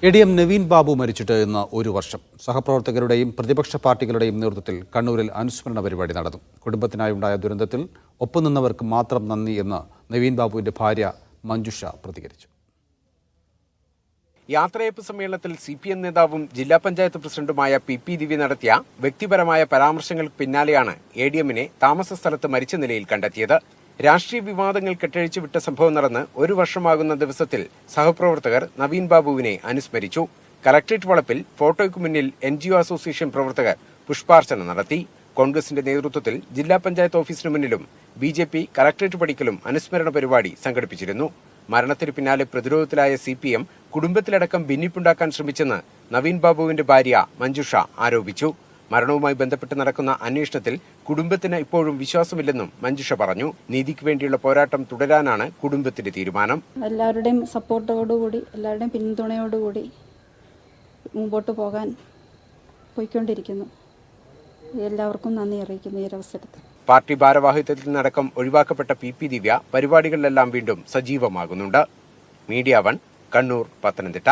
ADM Naveen Babu മരിച്ചിട്ട് ഇന്ന് ഒരു വർഷം. സഹപ്രവർത്തകരുടെയും പ്രതിപക്ഷ പാർട്ടികളുടെയും നേതൃത്വത്തിൽ കണ്ണൂരിൽ അനുസ്മരണ പരിപാടി നടന്നു. കുടുംബത്തിനായുണ്ടായ ദുരന്തത്തിൽ ഒപ്പം നിന്നവർക്ക് മാത്രം നന്ദി എന്ന് നവീൻ ബാബുവിന്റെ ഭാര്യ മഞ്ജുഷ പ്രതികരിച്ചു. യാത്രയയപ്പ് സമ്മേളനത്തിൽ CPM നേതാവും ജില്ലാ പഞ്ചായത്ത് പ്രസിഡന്റുമായ PP ദിവ്യ നടത്തിയ വ്യക്തിപരമായ പരാമർശങ്ങൾക്ക് പിന്നാലെയാണ് ADMനെ താമസ സ്ഥലത്ത് മരിച്ച നിലയിൽ കണ്ടെത്തിയത്. രാഷ്ട്രീയ വിവാദങ്ങൾ കെട്ടഴിച്ചു വിട്ട സംഭവം നടന്ന് ഒരു വർഷമാകുന്ന ദിവസത്തിൽ സഹപ്രവർത്തകർ നവീൻ ബാബുവിനെ അനുസ്മരിച്ചു. കലക്ട്രേറ്റ് വളപ്പിൽ ഫോട്ടോയ്ക്ക് മുന്നിൽ NGO അസോസിയേഷൻ പ്രവർത്തകർ പുഷ്പാർച്ചന നടത്തി. കോൺഗ്രസിന്റെ നേതൃത്വത്തിൽ ജില്ലാ പഞ്ചായത്ത് ഓഫീസിന് മുന്നിലും BJP കലക്ട്രേറ്റ് പടിക്കലും അനുസ്മരണ പരിപാടി സംഘടിപ്പിച്ചിരുന്നു. മരണത്തിന് പിന്നാലെ പ്രതിരോധത്തിലായ CPM കുടുംബത്തിലടക്കം ഭിന്നിപ്പുണ്ടാക്കാൻ ശ്രമിച്ചെന്ന് നവീൻ ബാബുവിന്റെ ഭാര്യ മഞ്ജുഷ ആരോപിച്ചു. മരണവുമായി ബന്ധപ്പെട്ട് നടക്കുന്ന അന്വേഷണത്തിൽ കുടുംബത്തിന് ഇപ്പോഴും വിശ്വാസമില്ലെന്നും മഞ്ജുഷ പറഞ്ഞു. നീതിക്ക് വേണ്ടിയുള്ള പോരാട്ടം തുടരാനാണ് കുടുംബത്തിന്റെ തീരുമാനം. എല്ലാവരുടെയും സപ്പോർട്ടോടുകൂടി, എല്ലാവരുടെയും പിന്തുണയോടുകൂടി മുമ്പോട്ട് പോയിക്കൊണ്ടിരിക്കുന്നു. എല്ലാവർക്കും നന്ദി അറിയിക്കുന്നു ഈ അവസരത്തിൽ. പാർട്ടി ഭാരവാഹിത്വത്തിൽ നിന്നടക്കം ഒഴിവാക്കപ്പെട്ട PP ദിവ്യ പരിപാടികളിലെല്ലാം വീണ്ടും സജീവമാകുന്നുണ്ട്. മീഡിയ 1 കണ്ണൂർ, പത്തനംതിട്ട.